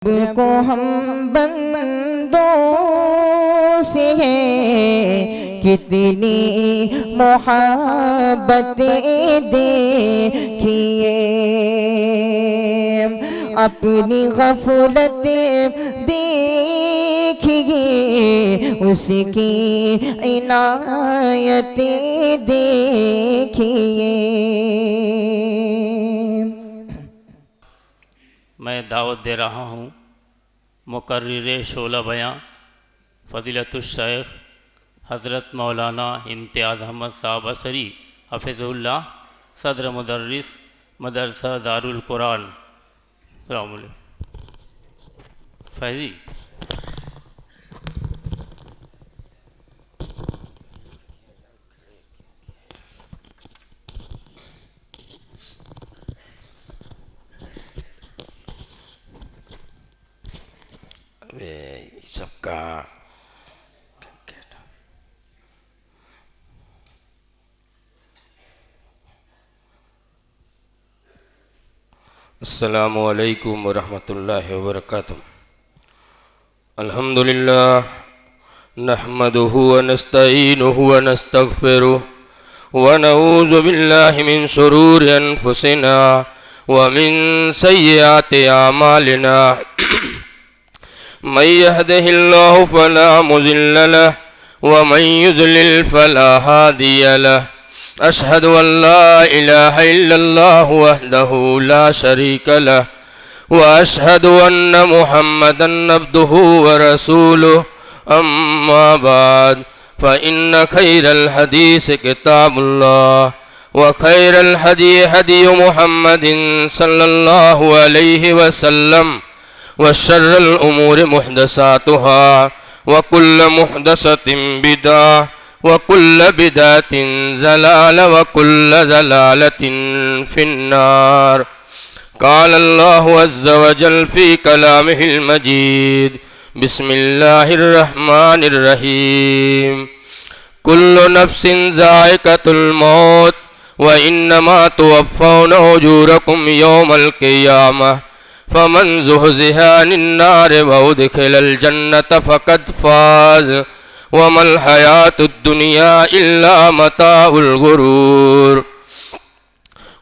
رب کو ہم بندوں سے ہے کتنی محبتیں دیکھیے، اپنی غفلت دیکھیے، اس کی عنایتیں دیکھیے۔ میں دعوت دے رہا ہوں مقرر شعلہ بیاں فضیلت الشیخ حضرت مولانا امتیاز احمد صاحب عصری حفظ اللہ، صدر مدرس مدرسہ دارالقرآن۔ السلام علیکم فیضی۔ سب کا السلام علیکم ورحمۃ اللہ وبرکاتہ۔ الحمدللہ نحمدہ ونستعینہ ونستغفرہ ونعوذ باللہ من شرور انفسنا ومن سیئات اعمالنا، من يهده الله فلا مضل له ومن يضلل فلا هادي له، أشهد أن لا إله إلا الله وحده لا شريك له، وأشهد أن محمدا عبده ورسوله، أما بعد فإن خير الحديث كتاب الله، وخير الهدي هدي محمد صلى الله عليه وسلم، وشر الأمور محدثاتها، وكل محدثة بدعة، وكل بدعة ضلالة، وكل ضلالة في النار۔ قال الله عز وجل في كلامه المجيد، بسم الله الرحمن الرحيم، كل نفس ذائقة الموت وإنما توفون أجوركم يوم القيامة، فمن زحزح عن النار وأدخل الجنة فقد فاز، وما الحياة الدنيا إلا متاع الغرور۔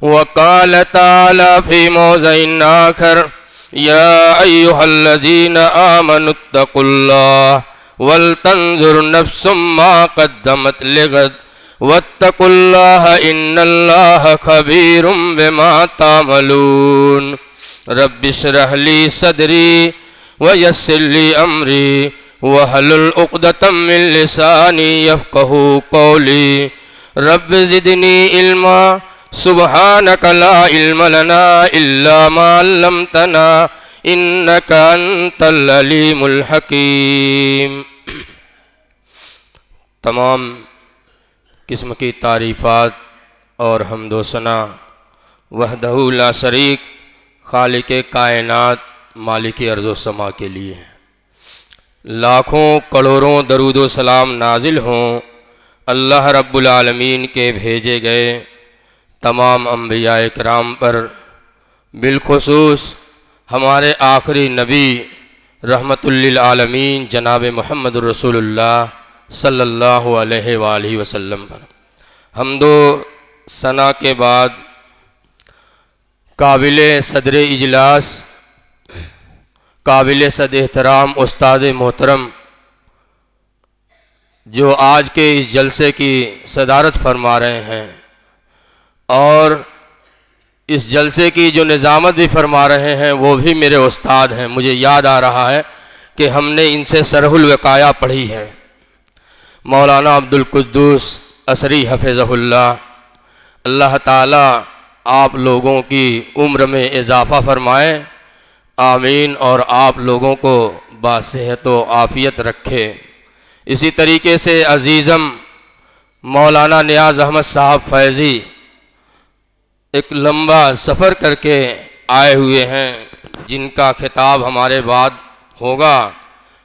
وقال تعالى في موضع آخر، يا أيها الذين آمنوا اتقوا الله ولتنظر نفس ما قدمت لغد، واتقوا الله إن الله خبير بما تعملون۔ رب اشرح لي صدري ويسر لي أمري واحلل عقدة من لساني يفقهوا قولي، رب زدني علما سبحانك لا علم لنا إلا ما علمتنا إنك أنت العليم الحكيم۔ تمام قسم کی تعریفات اور حمد و ثنا وحدہ لا شریک خالق کائنات مالک ارض و سما کے لیے، لاکھوں کروڑوں درود و سلام نازل ہوں اللہ رب العالمین کے بھیجے گئے تمام انبیاء کرام پر، بالخصوص ہمارے آخری نبی رحمت للعالمین جناب محمد رسول اللہ صلی اللہ علیہ وآلہ وسلم پر۔ حمد و ثنا کے بعد قابل صدر اجلاس، قابل صد احترام استاد محترم جو آج کے اس جلسے کی صدارت فرما رہے ہیں اور اس جلسے کی جو نظامت بھی فرما رہے ہیں وہ بھی میرے استاد ہیں۔ مجھے یاد آ رہا ہے کہ ہم نے ان سے شرح الوقایہ پڑھی ہے۔ مولانا عبدالقدوس عصری حفظہ اللہ، اللہ تعالیٰ آپ لوگوں کی عمر میں اضافہ فرمائے، آمین، اور آپ لوگوں کو باصحت و عافیت رکھے۔ اسی طریقے سے عزیزم مولانا نیاز احمد صاحب فیضی ایک لمبا سفر کر کے آئے ہوئے ہیں، جن کا خطاب ہمارے بعد ہوگا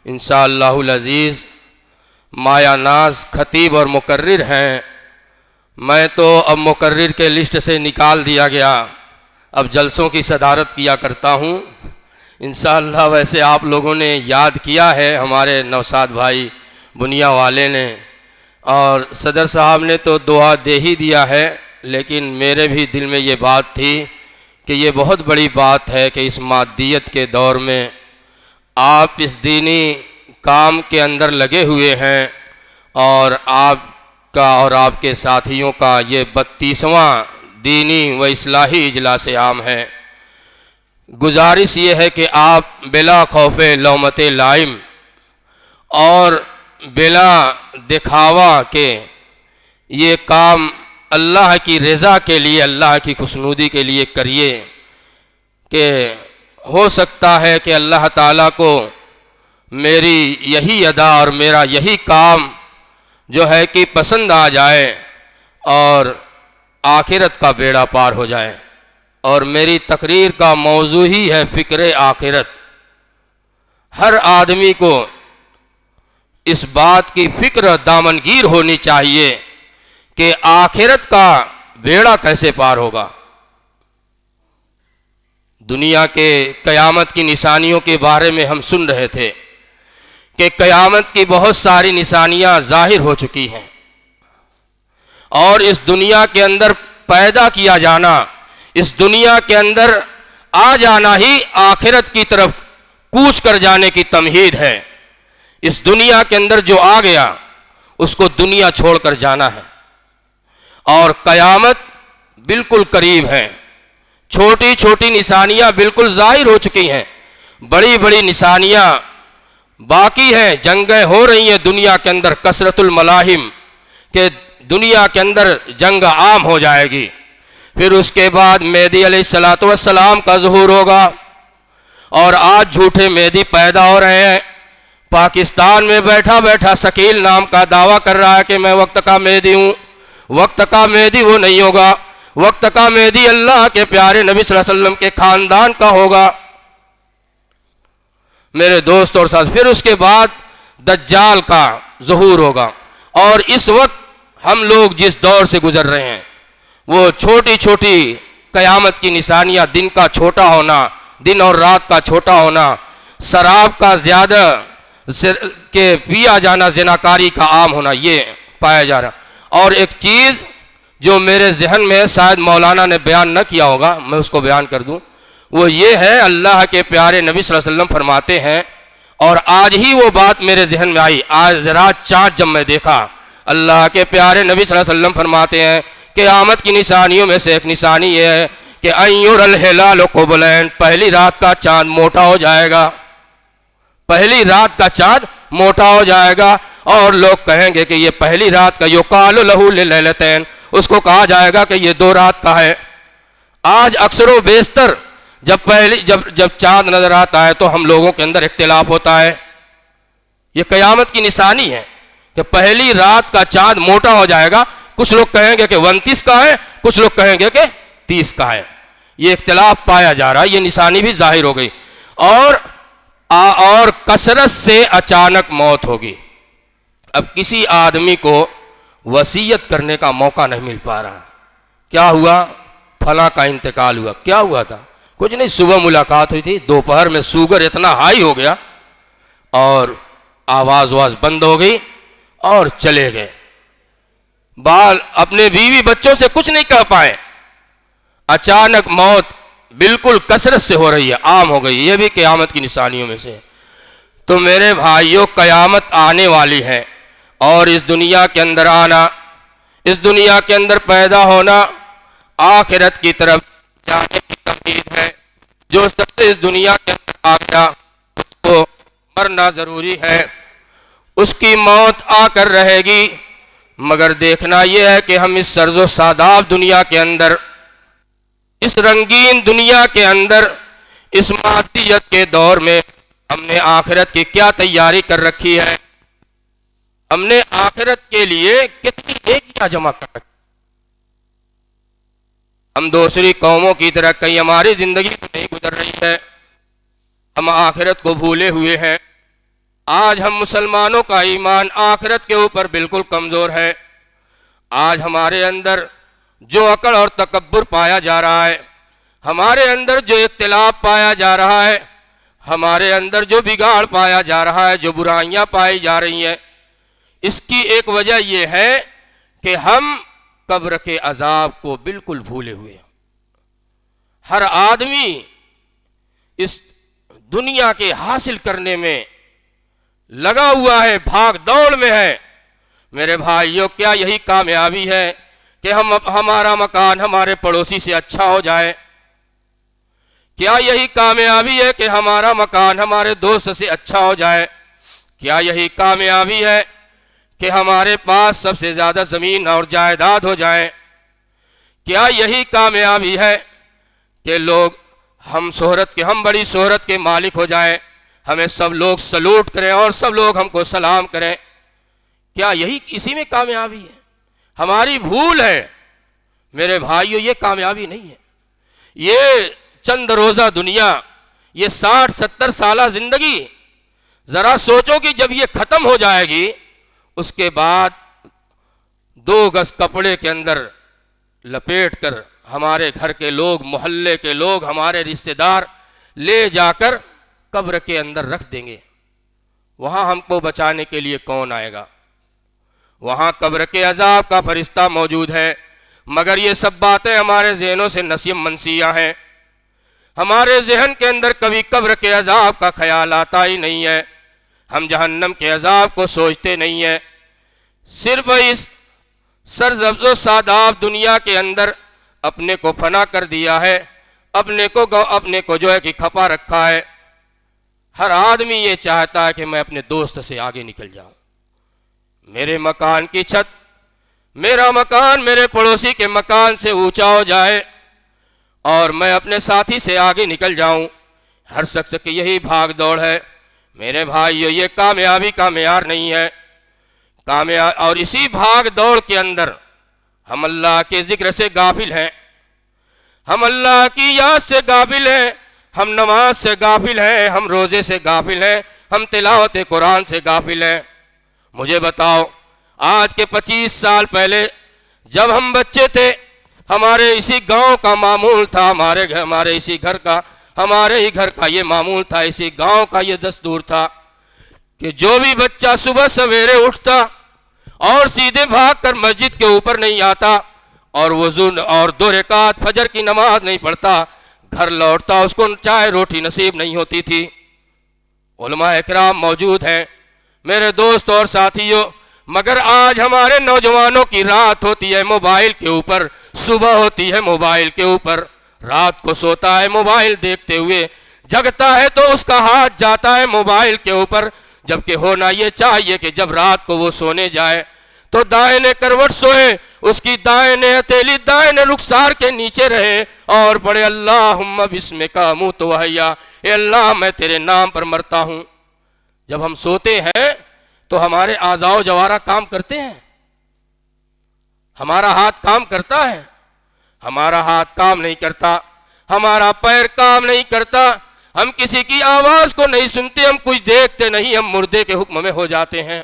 انشاءاللہ العزیز۔ مایا ناز خطیب اور مقرر ہیں، میں تو اب مقرر کے لسٹ سے نکال دیا گیا، اب جلسوں کی صدارت کیا کرتا ہوں، انشاءاللہ ویسے آپ لوگوں نے یاد کیا ہے، ہمارے نوساد بھائی بنیا والے نے، اور صدر صاحب نے تو دعا دے ہی دیا ہے، لیکن میرے بھی دل میں یہ بات تھی کہ یہ بہت بڑی بات ہے کہ اس مادیت کے دور میں آپ اس دینی کام کے اندر لگے ہوئے ہیں، اور آپ کا اور آپ کے ساتھیوں کا یہ 32واں دینی و اصلاحی اجلاس عام ہے۔ گزارش یہ ہے کہ آپ بلا خوف لومت لائم اور بلا دکھاوا کے یہ کام اللہ کی رضا کے لیے، اللہ کی خوشنودی کے لیے کریے، کہ ہو سکتا ہے کہ اللہ تعالیٰ کو میری یہی ادا اور میرا یہی کام جو ہے کہ پسند آ جائے اور آخرت کا بیڑا پار ہو جائے۔ اور میری تقریر کا موضوع ہی ہے فکر آخرت۔ ہر آدمی کو اس بات کی فکر دامنگیر ہونی چاہیے کہ آخرت کا بیڑا کیسے پار ہوگا۔ دنیا کے قیامت کی نشانیوں کے بارے میں ہم سن رہے تھے کہ قیامت کی بہت ساری نشانیاں ظاہر ہو چکی ہیں، اور اس دنیا کے اندر پیدا کیا جانا، اس دنیا کے اندر آ جانا ہی آخرت کی طرف کوچ کر جانے کی تمہید ہے۔ اس دنیا کے اندر جو آ گیا اس کو دنیا چھوڑ کر جانا ہے، اور قیامت بالکل قریب ہے۔ چھوٹی چھوٹی نشانیاں بالکل ظاہر ہو چکی ہیں، بڑی بڑی نشانیاں باقی ہیں، جنگیں ہو رہی ہیں دنیا کے اندر، کثرت الملاحم، کہ دنیا کے اندر جنگ عام ہو جائے گی۔ پھر اس کے بعد مہدی علیہ السلام کا ظہور ہوگا، اور آج جھوٹے مہدی پیدا ہو رہے ہیں۔ پاکستان میں بیٹھا بیٹھا شکیل نام کا دعویٰ کر رہا ہے کہ میں وقت کا مہدی ہوں۔ وقت کا مہدی وہ نہیں ہوگا، وقت کا مہدی اللہ کے پیارے نبی صلی اللہ علیہ وسلم کے خاندان کا ہوگا میرے دوست اور ساتھ۔ پھر اس کے بعد دجال کا ظہور ہوگا، اور اس وقت ہم لوگ جس دور سے گزر رہے ہیں وہ چھوٹی چھوٹی قیامت کی نشانیاں، دن کا چھوٹا ہونا، دن اور رات کا چھوٹا ہونا، شراب کا زیادہ کہ پیا جانا، زناکاری کا عام ہونا، یہ پایا جا رہا۔ اور ایک چیز جو میرے ذہن میں شاید مولانا نے بیان نہ کیا ہوگا، میں اس کو بیان کر دوں، وہ یہ ہے، اللہ کے پیارے نبی صلی اللہ علیہ وسلم فرماتے ہیں، اور آج ہی وہ بات میرے ذہن میں آئی، آج رات چاند جب میں دیکھا، اللہ کے پیارے نبی صلی اللہ علیہ وسلم فرماتے ہیں قیامت کی نشانیوں میں سے ایک نشانی یہ ہے کہ ایور الہلال قبلین، پہلی رات کا چاند موٹا ہو جائے گا، پہلی رات کا چاند موٹا ہو جائے گا، اور لوگ کہیں گے کہ یہ پہلی رات کا، یقال لہ للیلتین، اس کو کہا جائے گا کہ یہ 2 رات کا ہے۔ آج اکثر و بیشتر جب چاند نظر آتا ہے تو ہم لوگوں کے اندر اختلاف ہوتا ہے۔ یہ قیامت کی نشانی ہے کہ پہلی رات کا چاند موٹا ہو جائے گا، کچھ لوگ کہیں گے کہ 29 کا ہے، کچھ لوگ کہیں گے کہ 30 کا ہے۔ یہ اختلاف پایا جا رہا ہے، یہ نشانی بھی ظاہر ہو گئی، اور کثرت سے اچانک موت ہوگی۔ اب کسی آدمی کو وصیت کرنے کا موقع نہیں مل پا رہا، کیا ہوا؟ فلاں کا انتقال ہوا۔ کیا ہوا تھا؟ کچھ نہیں، صبح ملاقات ہوئی تھی، دوپہر میں شوگر اتنا ہائی ہو گیا اور آواز بند ہو گئی اور چلے گئے۔ اپنے بیوی بچوں سے کچھ نہیں کہہ پائے، اچانک موت بالکل کثرت سے ہو رہی ہے، عام ہو گئی۔ یہ بھی قیامت کی نشانیوں میں سے۔ تو میرے بھائیوں، قیامت آنے والی ہے، اور اس دنیا کے اندر آنا، اس دنیا کے اندر پیدا ہونا، آخرت کی طرف جانے کی تمہید ہے۔ جو شخص اس دنیا کے اندر آ گیا اس کو مرنا ضروری ہے، اس کی موت آ کر رہے گی، مگر دیکھنا یہ ہے کہ ہم اس سرز و شاداب دنیا کے اندر، اس رنگین دنیا کے اندر، اس مادیت کے دور میں ہم نے آخرت کی کیا تیاری کر رکھی ہے، ہم نے آخرت کے لیے کتنی نیکیاں جمع کر رکھی۔ ہم دوسری قوموں کی طرح کہیں ہماری زندگی نہیں گزر رہی ہے، ہم آخرت کو بھولے ہوئے ہیں۔ آج ہم مسلمانوں کا ایمان آخرت کے اوپر بالکل کمزور ہے۔ آج ہمارے اندر جو عقل اور تکبر پایا جا رہا ہے، ہمارے اندر جو اختلاف پایا جا رہا ہے، ہمارے اندر جو بگاڑ پایا جا رہا ہے، جو برائیاں پائی جا رہی ہیں، اس کی ایک وجہ یہ ہے کہ ہم قبر کے عذاب کو بالکل بھولے ہوئے ہیں۔ ہر آدمی اس دنیا کے حاصل کرنے میں لگا ہوا ہے، بھاگ دوڑ میں ہے۔ میرے بھائیوں، کیا یہی کامیابی ہے کہ ہمارا مکان ہمارے پڑوسی سے اچھا ہو جائے؟ کیا یہی کامیابی ہے کہ ہمارا مکان ہمارے دوست سے اچھا ہو جائے؟ کیا یہی کامیابی ہے کہ ہمارے پاس سب سے زیادہ زمین اور جائیداد ہو جائے؟ کیا یہی کامیابی ہے کہ ہم بڑی شہرت کے مالک ہو جائیں، ہمیں سب لوگ سلوٹ کریں اور سب لوگ ہم کو سلام کریں؟ کیا یہی اسی میں کامیابی ہے؟ ہماری بھول ہے میرے بھائیو، یہ کامیابی نہیں ہے۔ یہ چند روزہ دنیا، یہ 60-70 سالہ زندگی، ذرا سوچو کہ جب یہ ختم ہو جائے گی، اس کے بعد 2 گز کپڑے کے اندر لپیٹ کر ہمارے گھر کے لوگ، محلے کے لوگ، ہمارے رشتہ دار لے جا کر قبر کے اندر رکھ دیں گے۔ وہاں ہم کو بچانے کے لیے کون آئے گا؟ وہاں قبر کے عذاب کا فرشتہ موجود ہے، مگر یہ سب باتیں ہمارے ذہنوں سے نسیم منسیہ ہیں۔ ہمارے ذہن کے اندر کبھی قبر کے عذاب کا خیال آتا ہی نہیں ہے، ہم جہنم کے عذاب کو سوچتے نہیں ہیں۔ صرف اس سرسبز و شاداب دنیا کے اندر اپنے کو فنا کر دیا ہے، اپنے کو جو ہے کہ کھپا رکھا ہے۔ ہر آدمی یہ چاہتا ہے کہ میں اپنے دوست سے آگے نکل جاؤں، میرے مکان کی چھت، میرا مکان میرے پڑوسی کے مکان سے اونچا ہو جائے اور میں اپنے ساتھی سے آگے نکل جاؤں۔ ہر شخص کی یہی بھاگ دوڑ ہے میرے بھائیو، یہ کامیابی کا معیار نہیں ہے۔ اور اسی بھاگ دوڑ کے اندر ہم اللہ کے ذکر سے غافل ہیں، ہم اللہ کی یاد سے غافل ہیں، ہم نماز سے غافل ہیں، ہم روزے سے غافل ہیں، ہم تلاوت قرآن سے غافل ہیں۔ مجھے بتاؤ، آج کے 25 سال پہلے جب ہم بچے تھے، ہمارے اسی گاؤں کا معمول تھا، ہمارے اسی گھر کا، ہمارے ہی گھر کا یہ معمول تھا، اسی گاؤں کا یہ دستور تھا کہ جو بھی بچہ صبح سویرے اٹھتا اور سیدھے بھاگ کر مسجد کے اوپر نہیں آتا اور وضو اور 2 رکعت فجر کی نماز نہیں پڑھتا، گھر لوٹتا اس کو چائے روٹی نصیب نہیں ہوتی تھی۔ علماء اکرام موجود ہیں میرے دوست اور ساتھیوں، مگر آج ہمارے نوجوانوں کی رات ہوتی ہے موبائل کے اوپر، صبح ہوتی ہے موبائل کے اوپر، رات کو سوتا ہے موبائل دیکھتے ہوئے، جگتا ہے تو اس کا ہاتھ جاتا ہے موبائل کے اوپر، جبکہ ہونا یہ چاہیے کہ جب رات کو وہ سونے جائے تو دائیں کروٹ سوئے، اس کی دائیں ہتھیلی دائیں رخسار کے نیچے رہے اور پڑھے اللہم بسمک اموت واحیا، اے اللہ میں تیرے نام پر مرتا ہوں۔ جب ہم سوتے ہیں تو ہمارے اعضاء و جوارح کام کرتے ہیں، ہمارا ہاتھ کام کرتا ہے، ہمارا ہاتھ کام نہیں کرتا، ہمارا پیر کام نہیں کرتا، ہم کسی کی آواز کو نہیں سنتے، ہم کچھ دیکھتے نہیں، ہم مردے کے حکم میں ہو جاتے ہیں۔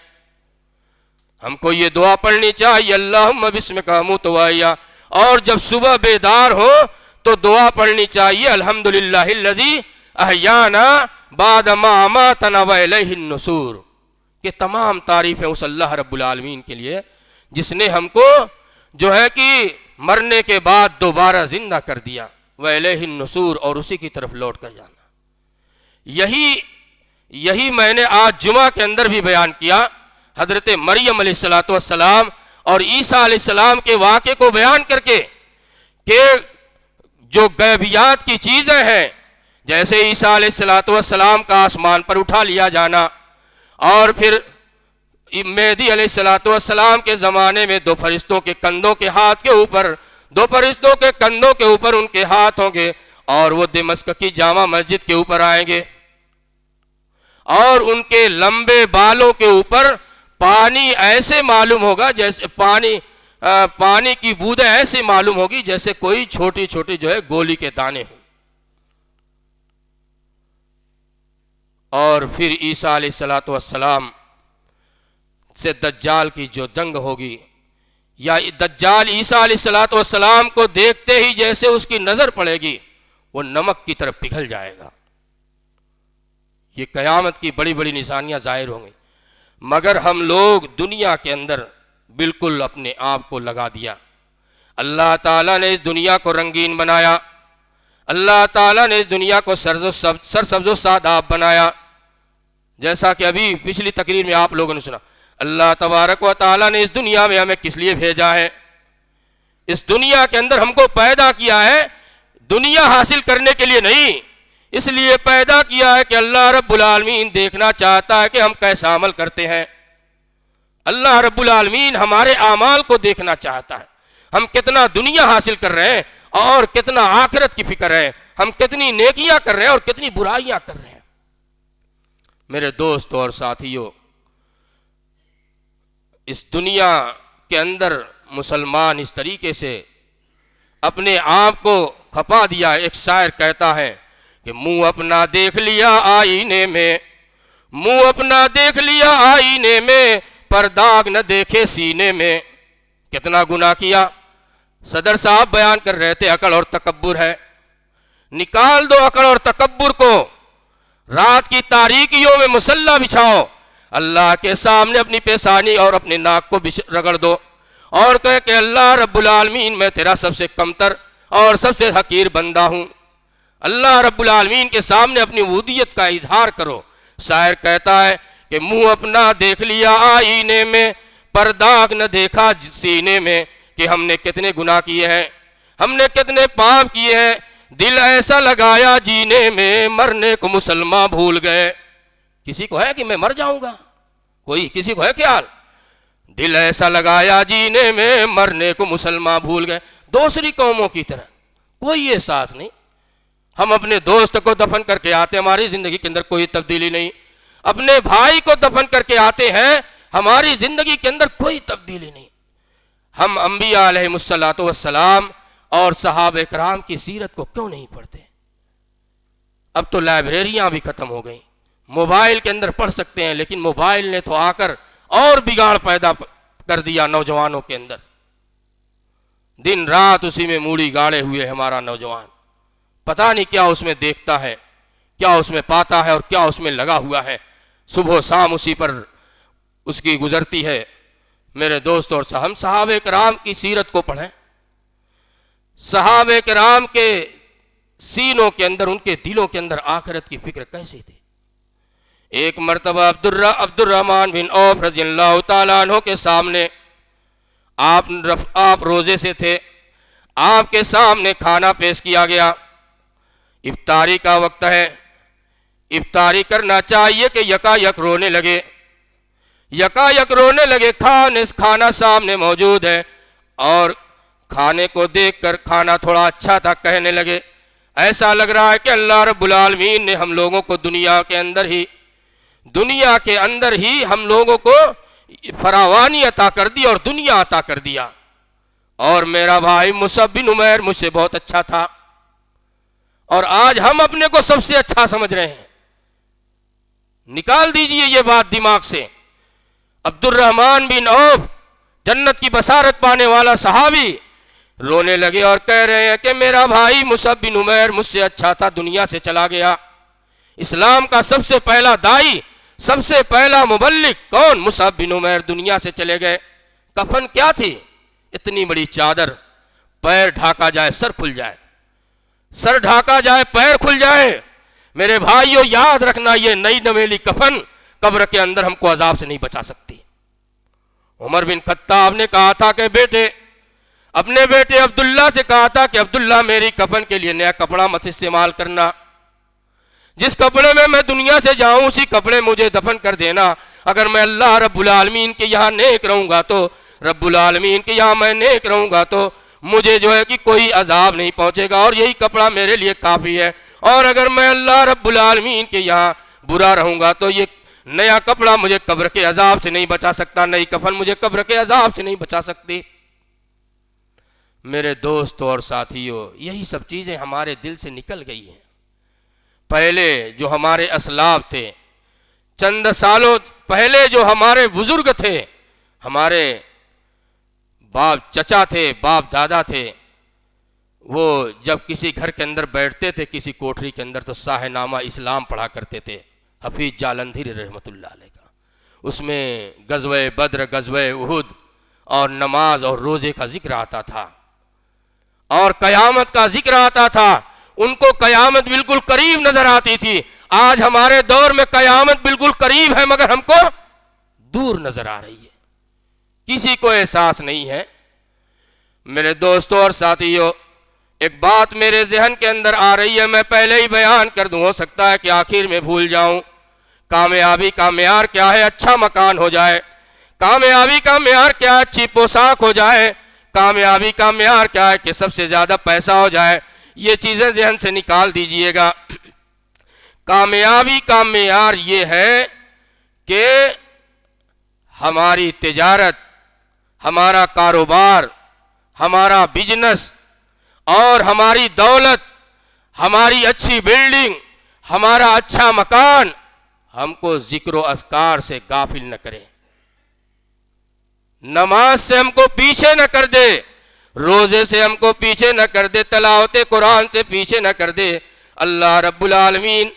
ہم کو یہ دعا پڑھنی چاہیے اللہم بسمک اموت واحیا، اور جب صبح بیدار ہو تو دعا پڑھنی چاہیے الحمدللہ الذی احیانا بعد ما اماتنا والیہ النشور، کہ تمام تعریفیں اس اللہ رب العالمین کے لیے جس نے ہم کو جو ہے کہ مرنے کے بعد دوبارہ زندہ کر دیا، والیہ النشور، اور اسی کی طرف لوٹ کر جانا۔ یہی میں نے آج جمعہ کے اندر بھی بیان کیا، حضرت مریم علیہ السلام اور عیسیٰ علیہ السلام کے واقعے کو بیان کر کے کہ جو غیبیات کی چیزیں ہیں، جیسے عیسیٰ علیہ السلام کا آسمان پر اٹھا لیا جانا، اور پھر مہدی علیہ السلام کے زمانے میں 2 فرشتوں کے کندھوں کے ہاتھ کے اوپر، 2 فرشتوں کے کندھوں کے اوپر ان کے ہاتھ ہوں گے اور وہ دمشق کی جامع مسجد کے اوپر آئیں گے، اور ان کے لمبے بالوں کے اوپر پانی ایسے معلوم ہوگا جیسے پانی کی بوندیں ایسے معلوم ہوگی جیسے کوئی چھوٹی چھوٹی جو ہے گولی کے دانے ہوں۔ اور پھر عیسیٰ علیہ السلام سے دجال کی جو جنگ ہوگی، یا دجال عیسیٰ علیہ السلام کو دیکھتے ہی جیسے اس کی نظر پڑے گی وہ نمک کی طرف پگھل جائے گا، یہ قیامت کی بڑی بڑی نشانیاں ظاہر ہوں گی، مگر ہم لوگ دنیا کے اندر بالکل اپنے آپ کو لگا دیا۔ اللہ تعالیٰ نے اس دنیا کو رنگین بنایا، اللہ تعالیٰ نے اس دنیا کو سرسبز و شاداب بنایا، جیسا کہ ابھی پچھلی تقریر میں آپ لوگوں نے سنا۔ اللہ تبارک و تعالیٰ نے اس دنیا میں ہمیں کس لیے بھیجا ہے؟ اس دنیا کے اندر ہم کو پیدا کیا ہے دنیا حاصل کرنے کے لیے نہیں، اس لیے پیدا کیا ہے کہ اللہ رب العالمین دیکھنا چاہتا ہے کہ ہم کیسا عمل کرتے ہیں۔ اللہ رب العالمین ہمارے اعمال کو دیکھنا چاہتا ہے، ہم کتنا دنیا حاصل کر رہے ہیں اور کتنا آخرت کی فکر ہے، ہم کتنی نیکیاں کر رہے ہیں اور کتنی برائیاں کر رہے ہیں۔ میرے دوستو اور ساتھیو، اس دنیا کے اندر مسلمان اس طریقے سے اپنے آپ کو کھپا دیا ہے۔ ایک شاعر کہتا ہے کہ منہ اپنا دیکھ لیا آئینے میں، منہ اپنا دیکھ لیا آئینے میں، پر داغ نہ دیکھے سینے میں۔ کتنا گناہ کیا۔ صدر صاحب بیان کر رہے تھے عقل اور تکبر ہے، نکال دو عقل اور تکبر کو، رات کی تاریکیوں میں مصلی بچھاؤ، اللہ کے سامنے اپنی پیشانی اور اپنے ناک کو رگڑ دو اور کہے کہ اللہ رب العالمین میں تیرا سب سے کمتر اور سب سے حقیر بندہ ہوں۔ اللہ رب العالمین کے سامنے اپنی عبودیت کا اظہار کرو۔ شاعر کہتا ہے کہ منہ اپنا دیکھ لیا آئینے میں، پر داغ نہ دیکھا سینے میں، کہ ہم نے کتنے گناہ کیے ہیں، ہم نے کتنے پاپ کیے ہیں، دل ایسا لگایا جینے میں، مرنے کو مسلمان بھول گئے۔ کسی کو ہے کہ میں مر جاؤں گا؟ کوئی کسی کو ہے خیال؟ دل ایسا لگایا جینے میں، مرنے کو مسلمان بھول گئے۔ دوسری قوموں کی طرح کوئی احساس نہیں۔ ہم اپنے دوست کو دفن کر کے آتے ہیں، ہماری زندگی کے اندر کوئی تبدیلی نہیں۔ اپنے بھائی کو دفن کر کے آتے ہیں، ہماری زندگی کے اندر کوئی تبدیلی نہیں۔ ہم انبیاء علیہ الصلوۃ والسلام اور صحابہ کرام کی سیرت کو کیوں نہیں پڑھتے؟ اب تو لائبریریاں بھی ختم ہو گئیں، موبائل کے اندر پڑھ سکتے ہیں، لیکن موبائل نے تو آ کر اور بگاڑ پیدا کر دیا نوجوانوں کے اندر۔ دن رات اسی میں موڑی گاڑے ہوئے ہمارا نوجوان، پتہ نہیں کیا اس میں دیکھتا ہے، کیا اس میں پاتا ہے اور کیا اس میں لگا ہوا ہے، صبح و شام اسی پر اس کی گزرتی ہے۔ میرے دوست اور ہم صحابہ کرام کی سیرت کو پڑھیں۔ صحابہ کرام کے سینوں کے اندر، ان کے دلوں کے اندر آخرت کی فکر کیسی تھی؟ ایک مرتبہ عبد الرحمن بن عوف رضی اللہ تعالیٰ عنہ کے سامنے آپ روزے سے تھے، آپ کے سامنے کھانا پیش کیا گیا، افطاری کا وقت ہے، افطاری کرنا چاہیے کہ یکا یک رونے لگے، یکا یک رونے لگے۔ کھانا سامنے موجود ہے اور کھانے کو دیکھ کر کھانا تھوڑا اچھا تھا، کہنے لگے ایسا لگ رہا ہے کہ اللہ رب العالمین نے ہم لوگوں کو دنیا کے اندر ہی ہم لوگوں کو فراوانی عطا کر دی اور دنیا عطا کر دیا، اور میرا بھائی مصعب بن عمیر مجھ سے بہت اچھا تھا اور آج ہم اپنے کو سب سے اچھا سمجھ رہے ہیں۔ نکال دیجئے یہ بات دماغ سے۔ عبد الرحمن بن عوف جنت کی بشارت پانے والا صحابی رونے لگے اور کہہ رہے ہیں کہ میرا بھائی مصعب بن عمیر مجھ سے اچھا تھا، دنیا سے چلا گیا۔ اسلام کا سب سے پہلا دائی، سب سے پہلا مبلغ کون؟ مصعب بن عمیر دنیا سے چلے گئے۔ کفن کیا تھی؟ اتنی بڑی چادر، پیر ڈھاکا جائے سر کھل جائے، سر ڈھاکا جائے پیر کھل جائے۔ میرے بھائیو یاد رکھنا، یہ نئی نویلی کفن قبر کے اندر ہم کو عذاب سے نہیں بچا سکتی۔ عمر بن خطاب نے کہا تھا کہ اپنے بیٹے عبداللہ سے کہا تھا کہ عبداللہ میری کفن کے لیے نیا کپڑا مت استعمال کرنا، جس کپڑے میں میں دنیا سے جاؤں اسی کپڑے مجھے دفن کر دینا۔ اگر میں اللہ رب العالمین کے یہاں نیک رہوں گا تو رب العالمین کے یہاں میں نیک رہوں گا تو مجھے جو ہے کہ کوئی عذاب نہیں پہنچے گا اور یہی کپڑا میرے لیے کافی ہے، اور اگر میں اللہ رب العالمین کے یہاں برا رہوں گا تو یہ نیا کپڑا مجھے قبر کے عذاب سے نہیں بچا سکتا، نئی کفن مجھے قبر کے عذاب سے نہیں بچا سکتی۔ میرے دوستو اور ساتھیو، یہی سب چیزیں ہمارے دل سے نکل گئی ہیں۔ پہلے جو ہمارے اسلاف تھے، چند سالوں پہلے جو ہمارے بزرگ تھے، ہمارے باپ چچا تھے، باپ دادا تھے، وہ جب کسی گھر کے اندر بیٹھتے تھے، کسی کوٹری کے اندر، تو ساہ نامہ اسلام پڑھا کرتے تھے، حفیظ جالندھری رحمۃ اللہ علیہ کا، اس میں غزوہ بدر، غزوہ احد اور نماز اور روزے کا ذکر آتا تھا اور قیامت کا ذکر آتا تھا. ان کو قیامت بالکل قریب نظر آتی تھی. آج ہمارے دور میں قیامت بالکل قریب ہے مگر ہم کو دور نظر آ رہی ہے، کسی کو احساس نہیں ہے. میرے دوستوں اور ساتھیوں، ایک بات میرے ذہن کے اندر آ رہی ہے، میں پہلے ہی بیان کر دوں، ہو سکتا ہے کہ آخر میں بھول جاؤں. کامیابی کا معیار کیا ہے؟ اچھا مکان ہو جائے. کامیابی کا معیار کیا ہے؟ اچھی پوشاک ہو جائے. کامیابی کا معیار کیا ہے؟ کہ سب سے زیادہ پیسہ ہو جائے. یہ چیزیں ذہن سے نکال دیجئے گا. کامیابی کا معیار یہ ہے کہ ہماری تجارت، ہمارا کاروبار، ہمارا بزنس اور ہماری دولت، ہماری اچھی بلڈنگ، ہمارا اچھا مکان ہم کو ذکر و اذکار سے غافل نہ کرے، نماز سے ہم کو پیچھے نہ کر دے، روزے سے ہم کو پیچھے نہ کر دے، تلاوت قرآن سے پیچھے نہ کر دے. اللہ رب العالمین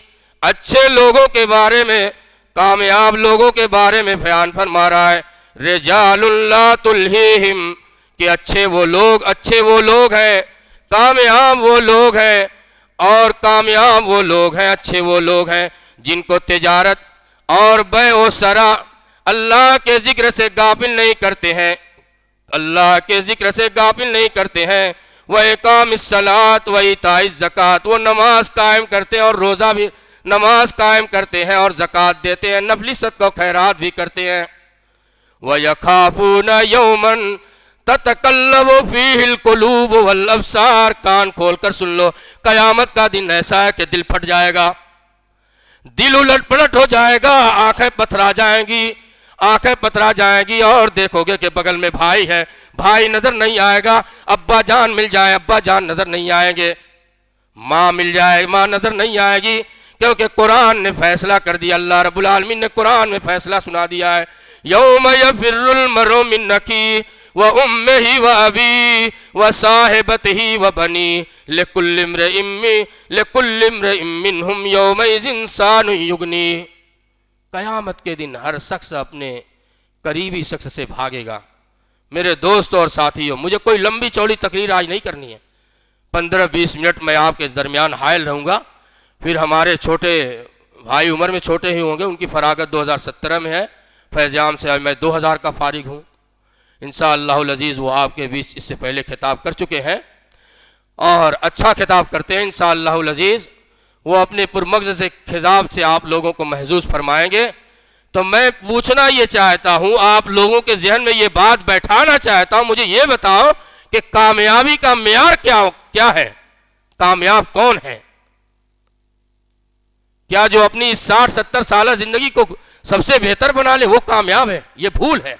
اچھے لوگوں کے بارے میں، کامیاب لوگوں کے بارے میں بیان فرما رہا ہے، رجال لا تلہیہم، کہ اچھے وہ لوگ ہیں، کامیاب وہ لوگ ہیں، اور کامیاب وہ لوگ ہیں، اچھے وہ لوگ ہیں جن کو تجارت اور بیع و شراء اللہ کے ذکر سے غافل نہیں کرتے ہیں، اللہ کے ذکر سے غافل نہیں کرتے ہیں. وَإِقَامِ الصَّلَاةِ وَإِيتَاءِ الزَّكَاةِ، وہ نماز قائم کرتے ہیں اور روزہ بھی نماز قائم کرتے ہیں اور زکوٰۃ دیتے ہیں، نفلی صدقہ و خیرات بھی کرتے ہیں. وَيَخَافُونَ يَوْمًا تَتَقَلَّبُ فِيهِ الْقُلُوبُ وَالْأَبْصَارُ، کان کھول کر سن لو، قیامت کا دن ایسا ہے کہ دل پھٹ جائے گا، دل الٹ پلٹ ہو جائے گا، آنکھیں پتھرا جائیں گی اور دیکھو گے کہ بغل میں بھائی ہے، بھائی نظر نہیں آئے گا، ابا جان مل جائے، ابا جان نظر نہیں آئیں گے، ماں مل جائے، ماں نظر نہیں آئے گی، کیونکہ قرآن نے فیصلہ کر دیا، اللہ رب العالمین نے قرآن میں فیصلہ سنا دیا ہے. یوم یفر المرء من اخیہ وامہ وابیہ وصاحبتہ وبنیہ لکل امرئ منہم یومئذ شأن یغنیہ. قیامت کے دن ہر شخص اپنے قریبی شخص سے بھاگے گا. میرے دوستوں اور ساتھیوں، مجھے کوئی لمبی چوڑی تقریر آج نہیں کرنی ہے، 15-20 منٹ میں آپ کے درمیان حائل رہوں گا. پھر ہمارے چھوٹے بھائی عمر میں چھوٹے ہی ہوں گے، ان کی فراغت 2017 میں ہے، فیض عام سے میں 2000 کا فارغ ہوں. انشاءاللہ العزیز وہ آپ کے بیچ اس سے پہلے خطاب کر چکے ہیں اور اچھا خطاب کرتے ہیں انشاءاللہ العزیز. وہ اپنے پرمغز سے خطاب سے آپ لوگوں کو محظوظ فرمائیں گے. تو میں پوچھنا یہ چاہتا ہوں، آپ لوگوں کے ذہن میں یہ بات بیٹھانا چاہتا ہوں، مجھے یہ بتاؤ کہ کامیابی کا معیار کیا ہے؟ کامیاب کون ہے؟ کیا جو اپنی 60-70 سالہ زندگی کو سب سے بہتر بنا لے وہ کامیاب ہے؟ یہ بھول ہے.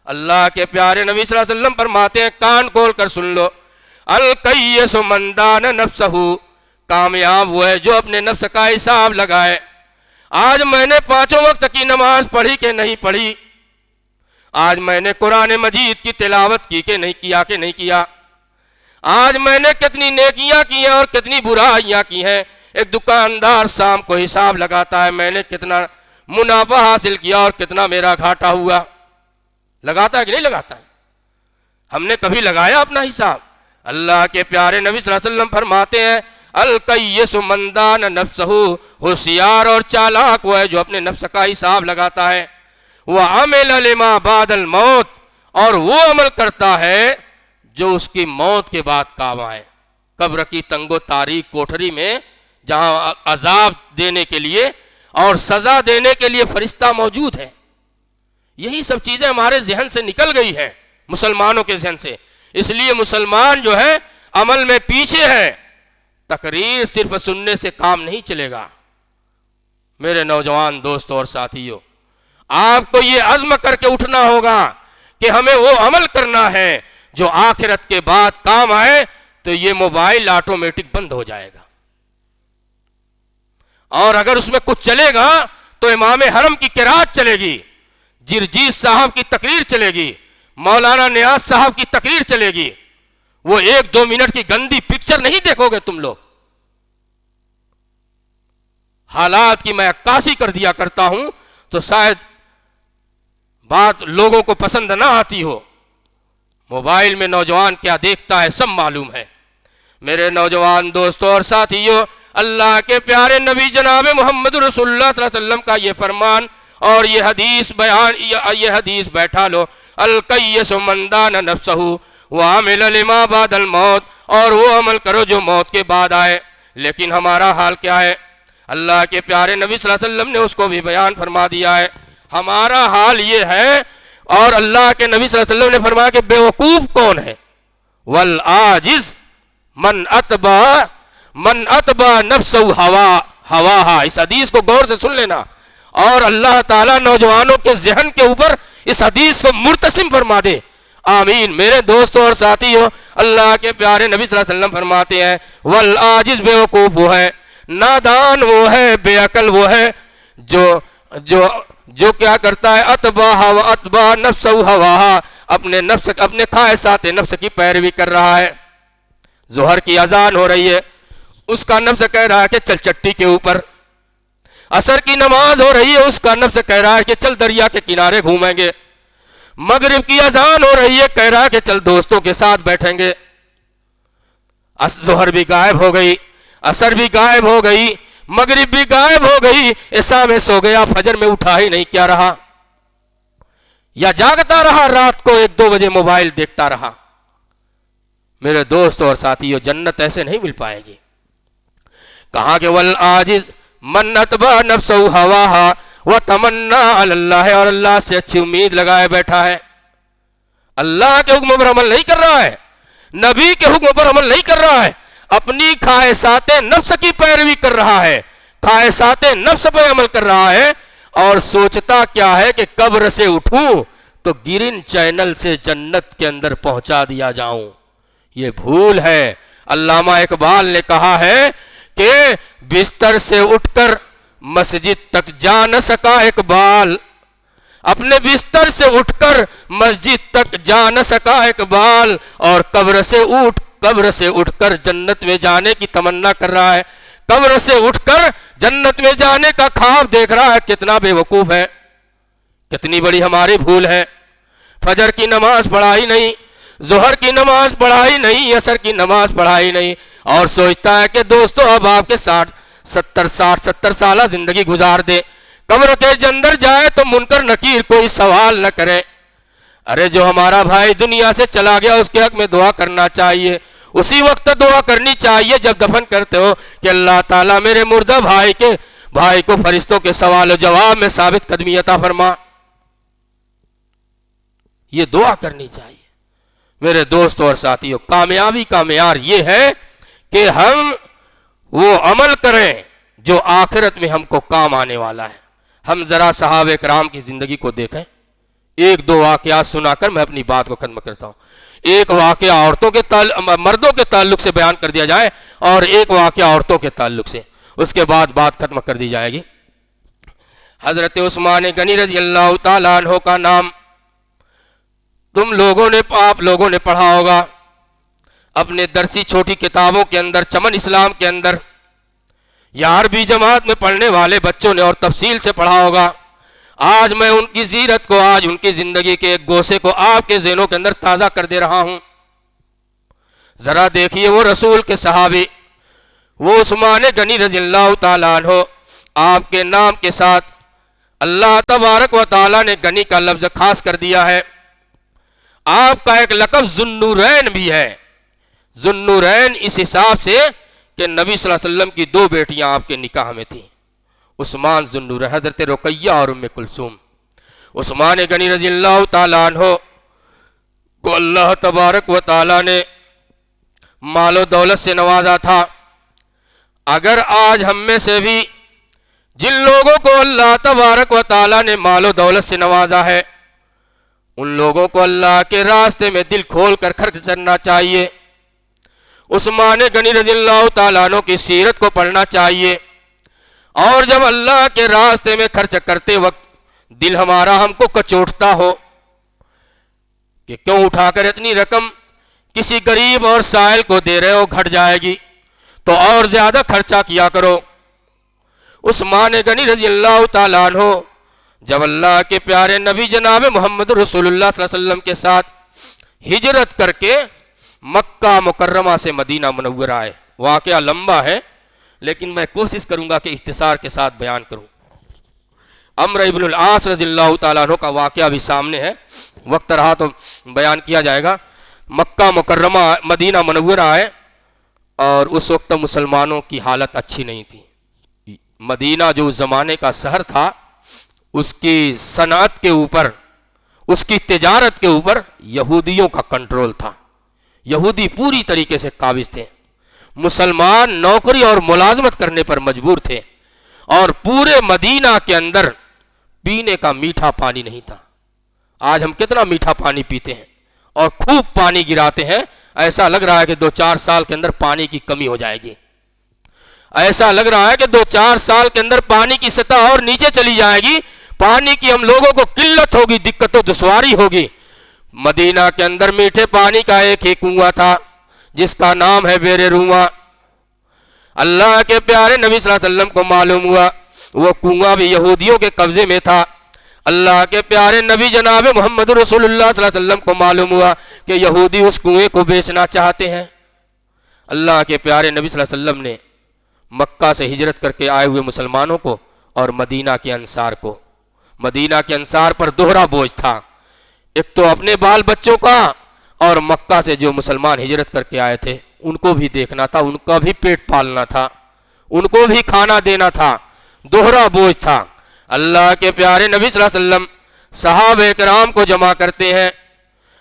اللہ کے پیارے نبی صلی اللہ علیہ وسلم فرماتے ہیں، کان کھول کر سن لو، الکیس من دان نفسہ، کامیاب وہ ہے جو اپنے نفس کا حساب لگائے. آج میں نے 5 وقت کی نماز پڑھی کہ نہیں پڑھی؟ آج میں نے قرآن مجید کی تلاوت کی کہ نہیں کیا؟ آج میں نے کتنی نیکیاں کی ہیں اور کتنی برائیاں کی ہیں؟ ایک دکاندار شام کو حساب لگاتا ہے، میں نے کتنا منافع حاصل کیا اور کتنا میرا گھاٹا ہوا. لگاتا ہے کہ نہیں لگاتا ہے؟ ہم نے کبھی لگایا اپنا حساب؟ اللہ کے پیارے نبی صلی اللہ علیہ وسلم فرماتے ہیں، الکیس من دان نفسہ، ہوشیار اور چالاک وہ ہے جو اپنے نفس کا حساب لگاتا ہے. وعمل لما بعد الموت، اور وہ عمل کرتا ہے جو اس کی موت کے بعد کام آئے. قبر کی تنگ و تاریک کوٹھری میں جہاں عذاب دینے کے لیے اور سزا دینے کے لیے فرشتہ موجود ہے. یہی سب چیزیں ہمارے ذہن سے نکل گئی ہیں، مسلمانوں کے ذہن سے. اس لیے مسلمان جو ہے عمل میں پیچھے ہے. تقریر صرف سننے سے کام نہیں چلے گا. میرے نوجوان دوستوں اور ساتھیوں، آپ کو یہ عزم کر کے اٹھنا ہوگا کہ ہمیں وہ عمل کرنا ہے جو آخرت کے بعد کام آئے. تو یہ موبائل آٹومیٹک بند ہو جائے گا، اور اگر اس میں کچھ چلے گا تو امام حرم کی قرات چلے گی، جرجیت صاحب کی تقریر چلے گی، مولانا نیاز صاحب کی تقریر چلے گی. وہ 1-2 منٹ کی گندی پکچر نہیں دیکھو گے تم لوگ. حالات کی میں عکاسی کر دیا کرتا ہوں تو شاید بات لوگوں کو پسند نہ آتی ہو۔ موبائل میں نوجوان کیا دیکھتا ہے سب معلوم ہے۔ میرے نوجوان دوستوں اور ساتھیوں، اللہ کے پیارے نبی جناب محمد رسول اللہ صلی اللہ علیہ وسلم کا یہ فرمان اور یہ حدیث بیٹھا لو، القیس من دان نفسہ وعمل لما بعد الموت، اور وہ عمل کرو جو موت کے بعد آئے۔ لیکن ہمارا حال کیا ہے؟ اللہ کے پیارے نبی صلی اللہ علیہ وسلم نے اس کو بھی بیان فرما دیا ہے۔ ہمارا حال یہ ہے، اور اللہ کے نبی صلی اللہ علیہ وسلم نے فرمایا کہ بیوقوف کون ہے؟ والعاجز من اتبع نفسہ ہواہا۔ اس حدیث کو غور سے سن لینا، اور اللہ تعالیٰ نوجوانوں کے ذہن کے اوپر اس حدیث کو مرتسم فرما دے، آمین۔ میرے دوستوں اور ساتھیوں، اللہ کے پیارے نبی صلی اللہ علیہ وسلم فرماتے ہیں والعاجز، بیوقوف وہ ہے، نادان وہ ہے، بے عقل وہ ہے جو کیا کرتا ہے؟ اتبع نفسہ ہواہا، اپنے خواہشات نفس کی پیروی کر رہا ہے۔ ظہر کی اذان ہو رہی ہے، اس کا نفس کہہ رہا ہے کہ چل چٹی کے اوپر۔ عصر کی نماز ہو رہی ہے، اس کا نفس کہہ رہا ہے کہ چل دریا کے کنارے گھومیں گے۔ مغرب کی اذان ہو رہی ہے، کہہ رہا ہے کہ چل دوستوں کے ساتھ بیٹھیں گے۔ ظہر بھی غائب ہو گئی، عصر بھی غائب ہو گئی، مغرب بھی غائب ہو گئی، عشاء میں سو گیا، فجر میں اٹھا ہی نہیں، کیا رہا؟ یا جاگتا رہا، رات کو 1-2 بجے موبائل دیکھتا رہا۔ میرے دوست اور ساتھیوں، جنت ایسے نہیں مل پائے گی۔ کہا کہ والعاجز من اتبع نفسہ ہواہا وتمنا علی اللہ، اور اللہ سے اچھی امید لگائے بیٹھا ہے، اللہ کے حکم پر عمل نہیں کر رہا ہے، نبی کے حکم پر عمل نہیں کر رہا ہے، اپنی خواہشات نفس کی پیروی کر رہا ہے، خواہشات نفس پہ عمل کر رہا ہے، اور سوچتا کیا ہے کہ قبر سے اٹھوں تو گرین چینل سے جنت کے اندر پہنچا دیا جاؤں۔ یہ بھول ہے۔ علامہ اقبال نے کہا ہے کہ بستر سے اٹھ کر مسجد تک جا نہ سکا اقبال، اپنے بستر سے اٹھ کر مسجد تک جا نہ سکا اقبال، اور قبر سے اٹھ کر جنت میں جانے کی تمنا کر رہا ہے، قبر سے اٹھ کر جنت میں جانے کا خواب دیکھ رہا ہے۔ کتنا بے وقوف ہے، کتنی بڑی ہماری بھول ہے۔ فجر کی نماز پڑھائی نہیں، ظہر کی نماز پڑھائی نہیں، عصر کی نماز پڑھائی نہیں، اور سوچتا ہے کہ دوستو اب آپ کے 60-70 سالہ زندگی گزار دے، قبر کے اندر جائے تو منکر نکیر کوئی سوال نہ کرے۔ ارے جو ہمارا بھائی دنیا سے چلا گیا اس کے حق میں دعا کرنا چاہیے، اسی وقت دعا کرنی چاہیے جب دفن کرتے ہو کہ اللہ تعالیٰ میرے مردہ بھائی کو فرشتوں کے سوال و جواب میں ثابت قدمی عطا فرما۔ یہ دعا کرنی چاہیے۔ میرے دوستوں اور ساتھیوں، کامیابی کا معیار یہ ہے کہ ہم وہ عمل کریں جو آخرت میں ہم کو کام آنے والا ہے۔ ہم ذرا صحابہ کرام کی زندگی کو دیکھیں۔ 1-2 واقعات سنا کر میں اپنی بات کو ختم کرتا ہوں۔ ایک واقعہ مردوں کے تعلق سے بیان کر دیا جائے، اور ایک واقعہ عورتوں کے تعلق سے، اس کے بعد بات ختم کر دی جائے گی۔ حضرت عثمان غنی رضی اللہ تعالیٰ عنہ کا نام آپ لوگوں نے پڑھا ہوگا اپنے درسی چھوٹی کتابوں کے اندر، چمن اسلام کے اندر، یا عربی جماعت میں پڑھنے والے بچوں نے اور تفصیل سے پڑھا ہوگا۔ آج میں ان کی سیرت کو، آج ان کی زندگی کے ایک گوشے کو آپ کے ذہنوں کے اندر تازہ کر دے رہا ہوں۔ ذرا دیکھیے، وہ رسول کے صحابی، وہ عثمان غنی رضی اللہ تعالیٰ عنہ، آپ کے نام کے ساتھ اللہ تبارک و تعالیٰ نے غنی کا لفظ خاص کر دیا ہے۔ آپ کا ایک لقب ذوالنورین بھی ہے۔ ذوالنورین اس حساب سے کہ نبی صلی اللہ علیہ وسلم کی 2 بیٹیاں آپ کے نکاح میں تھیں، عثمان ذوالنورین، حضرت رقیہ اور ام کلثوم۔ عثمان غنی رضی اللہ تعالیٰ عنہ کو اللہ تبارک و تعالیٰ نے مال و دولت سے نوازا تھا۔ اگر آج ہم میں سے بھی جن لوگوں کو اللہ تبارک و تعالیٰ نے مال و دولت سے نوازا ہے، ان لوگوں کو اللہ کے راستے میں دل کھول کر خرچ کرنا چاہیے۔ عثمان غنی رضی اللہ تعالیٰ عنہ کی سیرت کو پڑھنا چاہیے، اور جب اللہ کے راستے میں خرچ کرتے وقت دل ہمارا ہم کو کچوٹتا ہو کہ کیوں اٹھا کر اتنی رقم کسی غریب اور سائل کو دے رہے ہو، گھٹ جائے گی تو اور زیادہ خرچہ کیا کرو۔ عثمان غنی رضی اللہ تعالیٰ عنہ جب اللہ کے پیارے نبی جناب محمد رسول اللہ صلی اللہ علیہ وسلم کے ساتھ ہجرت کر کے مکہ مکرمہ سے مدینہ منورہ آئے، واقعہ لمبا ہے لیکن میں کوشش کروں گا کہ اختصار کے ساتھ بیان کروں۔ عمرو ابن العاص رضی اللہ تعالیٰ عنہ کا واقعہ بھی سامنے ہے، وقت رہا تو بیان کیا جائے گا۔ مکہ مکرمہ مدینہ منورہ آئے اور اس وقت مسلمانوں کی حالت اچھی نہیں تھی۔ مدینہ جو زمانے کا شہر تھا، اس کی صنعت کے اوپر، اس کی تجارت کے اوپر یہودیوں کا کنٹرول تھا۔ یہودی پوری طریقے سے قابض تھے، مسلمان نوکری اور ملازمت کرنے پر مجبور تھے، اور پورے مدینہ کے اندر پینے کا میٹھا پانی نہیں تھا۔ آج ہم کتنا میٹھا پانی پیتے ہیں اور خوب پانی گراتے ہیں، ایسا لگ رہا ہے کہ 2-4 سال کے اندر پانی کی کمی ہو جائے گی، ایسا لگ رہا ہے کہ 2-4 سال کے اندر پانی کی سطح اور نیچے چلی جائے گی، پانی کی ہم لوگوں کو قلت ہوگی، دقت و دشواری ہوگی۔ مدینہ کے اندر میٹھے پانی کا ایک ہی کنواں تھا جس کا نام ہے بیر رواں۔ اللہ کے پیارے نبی صلی اللہ علیہ وسلم کو معلوم ہوا وہ کنواں بھی یہودیوں کے قبضے میں تھا۔ اللہ کے پیارے نبی جناب محمد رسول اللہ صلی اللہ علیہ وسلم کو معلوم ہوا کہ یہودی اس کنویں کو بیچنا چاہتے ہیں۔ اللہ کے پیارے نبی صلی اللہ علیہ وسلم نے مکہ سے ہجرت کر کے آئے ہوئے مسلمانوں کو اور مدینہ کے انصار کو، مدینہ کے انصار پر دوہرا بوجھ تھا، ایک تو اپنے بال بچوں کا اور مکہ سے جو مسلمان ہجرت کر کے آئے تھے ان کو بھی دیکھنا تھا، ان کا بھی پیٹ پالنا تھا، ان کو بھی کھانا دینا تھا، دوہرا بوجھ تھا۔ اللہ کے پیارے نبی صلی اللہ علیہ وسلم صحابہ کرام کو جمع کرتے ہیں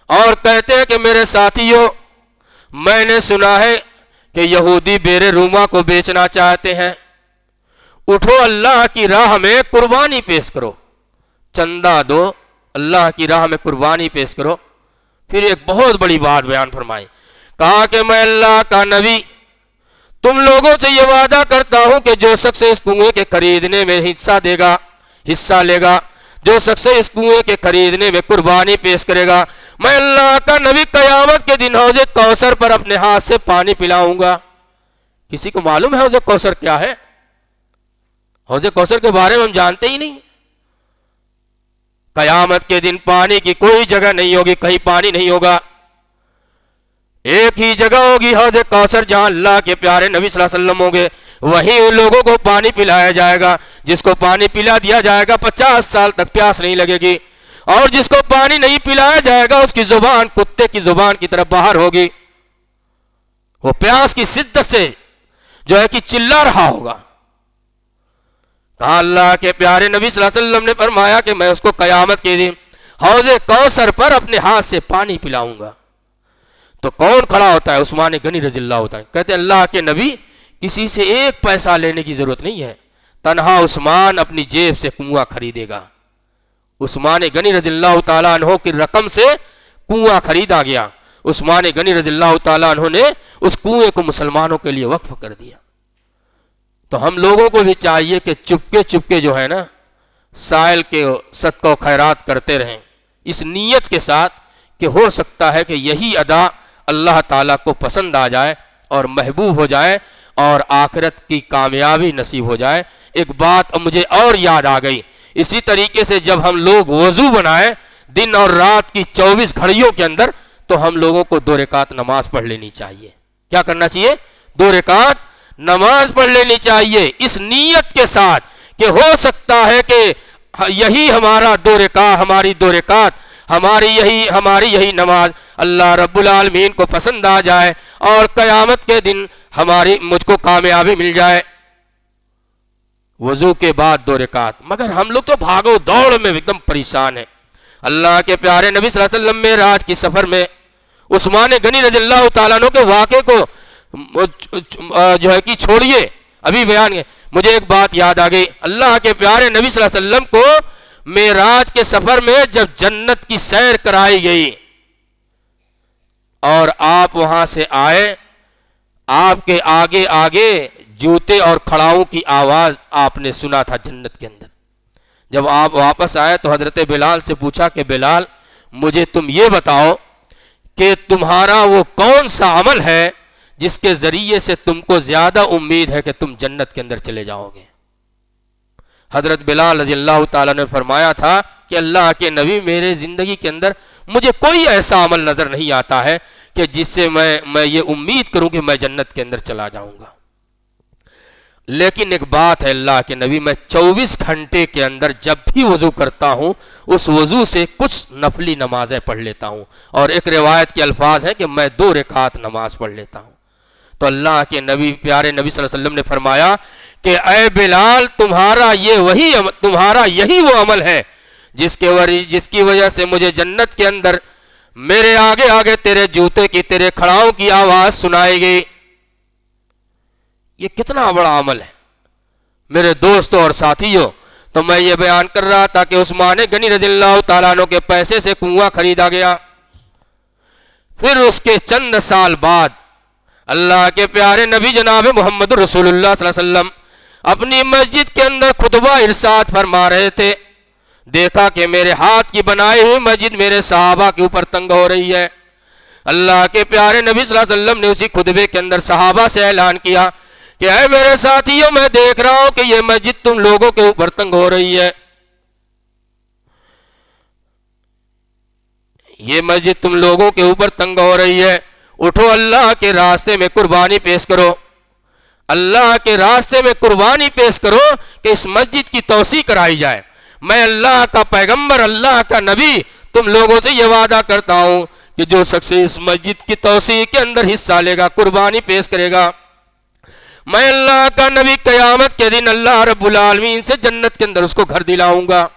اور کہتے ہیں کہ میرے ساتھیوں، میں نے سنا ہے کہ یہودی بیر روما کو بیچنا چاہتے ہیں، اٹھو اللہ کی راہ میں قربانی پیش کرو، چندہ دو، اللہ کی راہ میں قربانی پیش کرو۔ پھر ایک بہت بڑی بات بیان فرمائی، کہا کہ میں اللہ کا نبی تم لوگوں سے یہ وعدہ کرتا ہوں کہ جو شخص اس کنویں کے خریدنے میں حصہ لے گا، جو شخص اس کنویں کے خریدنے میں قربانی پیش کرے گا، میں اللہ کا نبی قیامت کے دن حوض کوثر پر اپنے ہاتھ سے پانی پلاؤں گا۔ کسی کو معلوم ہے حوض کوثر کیا ہے؟ حوض کوثر کے بارے میں ہم جانتے ہی نہیں۔ قیامت کے دن پانی کی کوئی جگہ نہیں ہوگی، کہیں پانی نہیں ہوگا، ایک ہی جگہ ہوگی حوض کوثر، جہاں اللہ کے پیارے نبی صلی اللہ علیہ وسلم ہوں گے، وہیں ان لوگوں کو پانی پلایا جائے گا۔ جس کو پانی پلا دیا جائے گا 50 سال تک پیاس نہیں لگے گی، اور جس کو پانی نہیں پلایا جائے گا اس کی زبان کتے کی زبان کی طرف باہر ہوگی، وہ پیاس کی شدت سے جو ہے کہ چلا رہا ہوگا۔ کہا اللہ کے پیارے نبی صلی اللہ علیہ وسلم نے فرمایا کہ میں اس کو قیامت کے دن حوض کوثر پر اپنے ہاتھ سے پانی پلاؤں گا۔ تو کون کھڑا ہوتا ہے؟ عثمان غنی رضی اللہ تعالیٰ، کہتے ہیں اللہ کے نبی کسی سے ایک پیسہ لینے کی ضرورت نہیں ہے، تنہا عثمان اپنی جیب سے کنواں خریدے گا۔ عثمان غنی رضی اللہ تعالیٰ عنہ کی رقم سے کنواں خریدا گیا، عثمان غنی رضی اللہ تعالیٰ عنہ نے اس کنویں کو مسلمانوں کے لیے وقف کر دیا۔ تو ہم لوگوں کو بھی چاہیے کہ چپکے جو ہے نا سائل کے صدقہ و خیرات کرتے رہیں، اس نیت کے ساتھ کہ ہو سکتا ہے کہ یہی ادا اللہ تعالیٰ کو پسند آ جائے اور محبوب ہو جائے اور آخرت کی کامیابی نصیب ہو جائے۔ ایک بات مجھے اور یاد آ گئی، اسی طریقے سے جب ہم لوگ وضو بنائیں دن اور رات کی 24 گھڑیوں کے اندر، تو ہم لوگوں کو 2 رکعت نماز پڑھ لینی چاہیے۔ کیا کرنا چاہیے؟ 2 رکعت نماز پڑھ لینی چاہیے، اس نیت کے ساتھ کہ ہو سکتا ہے کہ یہی ہماری 2 رکعت ہماری یہی نماز اللہ رب العالمین کو پسند آ جائے اور قیامت کے دن مجھ کو کامیابی مل جائے۔ وضو کے بعد 2 رکعت، مگر ہم لوگ تو بھاگو دوڑ میں ایک دم پریشان ہیں۔ اللہ کے پیارے نبی صلی اللہ علیہ وسلم معراج کی سفر میں عثمان غنی رضی اللہ تعالیٰ عنہ کے واقعے کو جو ہے کہ چھوڑیے، ابھی بیان ہے، مجھے ایک بات یاد آ گئی۔ اللہ کے پیارے نبی صلی اللہ علیہ وسلم کو معراج کے سفر میں جب جنت کی سیر کرائی گئی اور آپ وہاں سے آئے، آپ کے آگے آگے جوتے اور کھڑاؤں کی آواز آپ نے سنا تھا جنت کے اندر۔ جب آپ واپس آئے تو حضرت بلال سے پوچھا کہ بلال مجھے تم یہ بتاؤ کہ تمہارا وہ کون سا عمل ہے جس کے ذریعے سے تم کو زیادہ امید ہے کہ تم جنت کے اندر چلے جاؤ گے؟ حضرت بلال رضی اللہ تعالیٰ نے فرمایا تھا کہ اللہ کے نبی میرے زندگی کے اندر مجھے کوئی ایسا عمل نظر نہیں آتا ہے کہ جس سے میں یہ امید کروں کہ میں جنت کے اندر چلا جاؤں گا، لیکن ایک بات ہے اللہ کے نبی، میں 24 گھنٹے کے اندر جب بھی وضو کرتا ہوں اس وضو سے کچھ نفلی نمازیں پڑھ لیتا ہوں، اور ایک روایت کے الفاظ ہیں کہ میں 2 رکعت نماز پڑھ لیتا ہوں۔ تو اللہ کے نبی پیارے نبی صلی اللہ علیہ وسلم نے فرمایا کہ اے بلال تمہارا یہی وہ عمل ہے جس کی وجہ سے مجھے جنت کے اندر میرے آگے آگے تیرے جوتے کی، تیرے کھڑاؤں کی آواز سنائے گی۔ یہ کتنا بڑا عمل ہے میرے دوستوں اور ساتھیوں۔ تو میں یہ بیان کر رہا تھا کہ عثمان غنی رضی اللہ تعالیٰ عنہ کے پیسے سے کنواں خریدا گیا، پھر اس کے چند سال بعد اللہ کے پیارے نبی جناب محمد رسول اللہ صلی اللہ علیہ وسلم اپنی مسجد کے اندر خطبہ ارشاد فرما رہے تھے، دیکھا کہ میرے ہاتھ کی بنائی ہوئی مسجد میرے صحابہ کے اوپر تنگ ہو رہی ہے۔ اللہ کے پیارے نبی صلی اللہ علیہ وسلم نے اسی خطبے کے اندر صحابہ سے اعلان کیا کہ اے میرے ساتھیوں، میں دیکھ رہا ہوں کہ یہ مسجد تم لوگوں کے اوپر تنگ ہو رہی ہے، یہ مسجد تم لوگوں کے اوپر تنگ ہو رہی ہے، اٹھو اللہ کے راستے میں قربانی پیش کرو، اللہ کے راستے میں قربانی پیش کرو کہ اس مسجد کی توسیع کرائی جائے۔ میں اللہ کا پیغمبر، اللہ کا نبی تم لوگوں سے یہ وعدہ کرتا ہوں کہ جو شخص اس مسجد کی توسیع کے اندر حصہ لے گا، قربانی پیش کرے گا، میں اللہ کا نبی قیامت کے دن اللہ رب العالمین سے جنت کے اندر اس کو گھر دلاؤں گا۔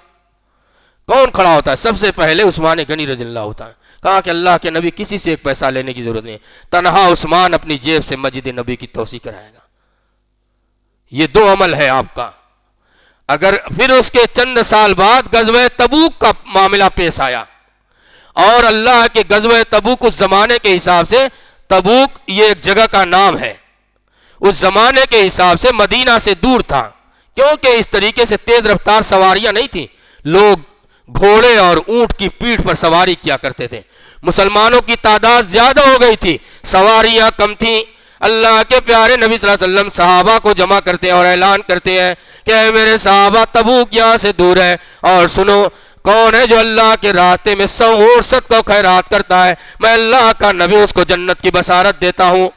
کون کھڑا ہوتا ہے؟ سب سے پہلے عثمان غنی رضی اللہ ہوتا ہے۔ کہا کہ اللہ کے نبی کسی سے ایک پیسہ لینے کی ضرورت نہیں، تنہا عثمان اپنی جیب سے مسجد نبی کی توسیع کرائے گا۔ یہ 2 عمل ہے آپ کا۔ اگر پھر اس کے چند سال بعد غزوہ تبوک کا معاملہ پیش آیا، اور اللہ کے غزوہ تبوک اس زمانے کے حساب سے، تبوک یہ ایک جگہ کا نام ہے، اس زمانے کے حساب سے مدینہ سے دور تھا، کیونکہ اس طریقے سے تیز رفتار سواریاں نہیں تھیں، لوگ گھوڑے اور اونٹ کی پیٹھ پر سواری کیا کرتے تھے، مسلمانوں کی تعداد زیادہ ہو گئی تھی، سواریاں کم تھیں۔ اللہ کے پیارے نبی صلی اللہ علیہ وسلم صحابہ کو جمع کرتے ہیں اور اعلان کرتے ہیں کہ اے میرے صحابہ، تبوک یہاں سے دور ہے، اور سنو کون ہے جو اللہ کے راستے میں 100 اونٹ صدقہ خیرات کرتا ہے، میں اللہ کا نبی اس کو جنت کی بشارت دیتا ہوں۔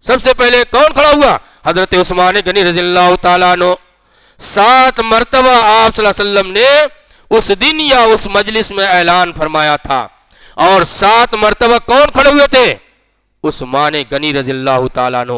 سب سے پہلے کون کھڑا ہوا؟ حضرت عثمان غنی رضی اللہ تعالیٰ عنہ۔ 7 مرتبہ آپ صلی اللہ علیہ وسلم نے اس دن یا اس مجلس میں اعلان فرمایا تھا، اور 7 مرتبہ کون کھڑے ہوئے تھے؟ عثمان غنی رضی اللہ تعالیٰ عنہ۔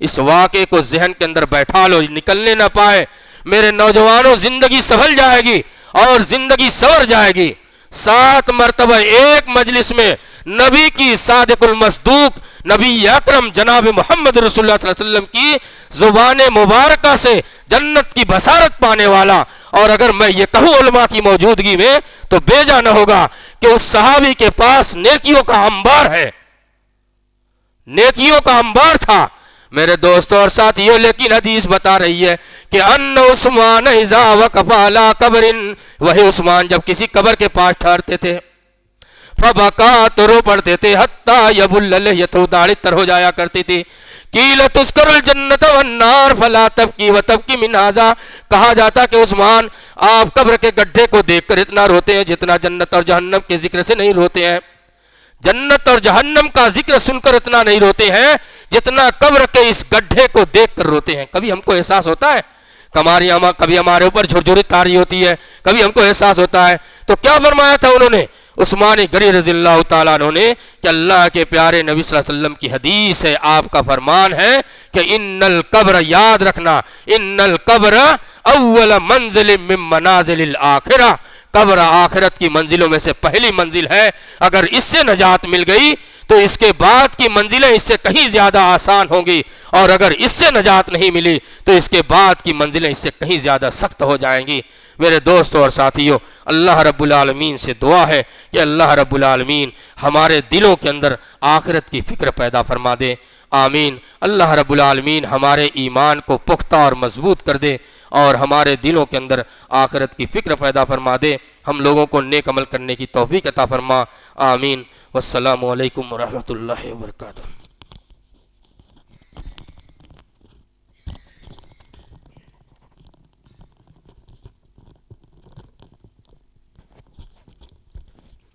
اس واقعے کو ذہن کے اندر بیٹھا لو، نکلنے نہ پائے۔ میرے نوجوانوں، زندگی سنبھل جائے گی اور زندگی سنور جائے گی۔ 7 مرتبہ ایک مجلس میں نبی کی صادق المصدوق نبی اکرم جناب محمد رسول اللہ صلی اللہ علیہ وسلم کی زبان مبارکہ سے جنت کی بشارت پانے والا، اور اگر میں یہ کہوں علماء کی موجودگی میں تو بیجا نہ ہوگا کہ اس صحابی کے پاس نیکیوں کا انبار ہے، نیکیوں کا انبار تھا میرے دوستوں اور ساتھیوں۔ لیکن حدیث بتا رہی ہے کہ ان عثمان اذا وقف علی قبر، وہی عثمان جب کسی قبر کے پاس ٹھہرتے تھے، فبکا تو رو پڑتے تھے، حتی یبل لحیتہ، داڑھی تر ہو جایا کرتی تھی۔ قیل تذکر الجنت والنار فلا تبکی وتبکی من ھذا، کہا جاتا کہ عثمان آپ قبر کے گڈھے کو دیکھ کر اتنا روتے ہیں جتنا جنت اور جہنم کے ذکر سے نہیں روتے ہیں، جنت اور جہنم کا ذکر سن کر اتنا نہیں روتے ہیں جتنا قبر کے اس گڈھے کو دیکھ کر روتے ہیں۔ کبھی ہم کو احساس ہوتا ہے، کبھی ہمارے اوپر جھرجھری تاری ہوتی ہے، کبھی ہم کو احساس ہوتا ہے۔ تو کیا فرمایا تھا انہوں نے، عثمان غنی رضی اللہ تعالیٰ عنہ نے، کہ اللہ کے پیارے نبی صلی اللہ علیہ وسلم کی حدیث ہے، آپ کا فرمان ہے کہ ان القبر، یاد رکھنا، ان القبر اول منزل من منازل الاخرہ، قبر آخرت کی منزلوں میں سے پہلی منزل ہے۔ اگر اس سے نجات مل گئی تو اس کے بعد کی منزلیں اس سے کہیں زیادہ آسان ہوں گی، اور اگر اس سے نجات نہیں ملی تو اس کے بعد کی منزلیں اس سے کہیں زیادہ سخت ہو جائیں گی۔ میرے دوستوں اور ساتھیوں، اللہ رب العالمین سے دعا ہے کہ اللہ رب العالمین ہمارے دلوں کے اندر آخرت کی فکر پیدا فرما دے، آمین۔ اللہ رب العالمین ہمارے ایمان کو پختہ اور مضبوط کر دے، اور ہمارے دلوں کے اندر آخرت کی فکر پیدا فرما دے، ہم لوگوں کو نیک عمل کرنے کی توفیق عطا فرما، آمین۔ والسلام علیکم ورحمۃ اللہ وبرکاتہ۔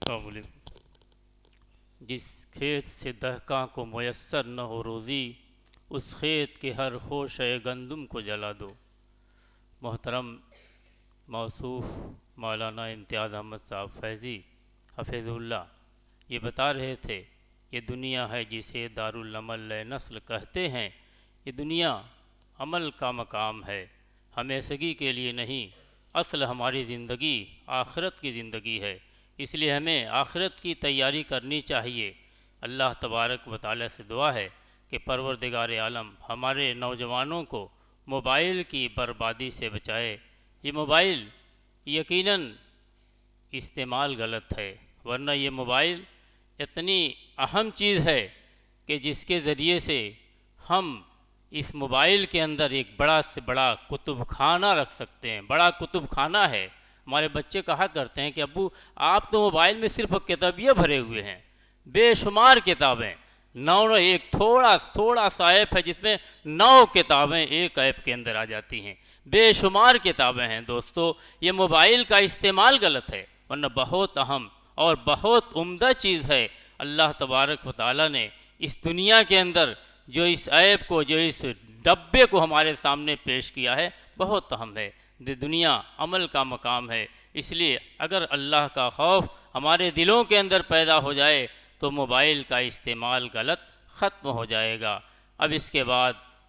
قابل جس کھیت سے دہقاں کو میسر نہ ہو روزی، اس کھیت کے ہر خوشے گندم کو جلا دو۔ محترم موصوف مولانا امتیاز احمد صاحب فیضی حفظ اللہ یہ بتا رہے تھے، یہ دنیا ہے جسے دارالعمل نسل کہتے ہیں، یہ دنیا عمل کا مقام ہے، ہمیشگی کے لیے نہیں، اصل ہماری زندگی آخرت کی زندگی ہے، اس لیے ہمیں آخرت کی تیاری کرنی چاہیے۔ اللہ تبارک و تعالی سے دعا ہے کہ پروردگار عالم ہمارے نوجوانوں کو موبائل کی بربادی سے بچائے۔ یہ موبائل یقیناً استعمال غلط ہے، ورنہ یہ موبائل اتنی اہم چیز ہے کہ جس کے ذریعے سے ہم اس موبائل کے اندر ایک بڑا سے بڑا کتب خانہ رکھ سکتے ہیں، بڑا کتب خانہ ہے۔ ہمارے بچے کہا کرتے ہیں کہ ابو آپ تو موبائل میں صرف کتابیں بھرے ہوئے ہیں، بے شمار کتابیں، ایک تھوڑا سا ایپ ہے جس میں 9 کتابیں ایک ایپ کے اندر آ جاتی ہیں، بے شمار کتابیں ہیں۔ دوستو یہ موبائل کا استعمال غلط ہے، ورنہ بہت اہم اور بہت عمدہ چیز ہے۔ اللہ تبارک و تعالیٰ نے اس دنیا کے اندر جو اس ایپ کو، جو اس ڈبے کو ہمارے سامنے پیش کیا ہے، بہت اہم ہے۔ دنیا عمل کا مقام ہے، اس لیے اگر اللہ کا خوف ہمارے دلوں کے اندر پیدا ہو جائے تو موبائل کا استعمال غلط ختم ہو جائے گا۔ اب اس کے بعد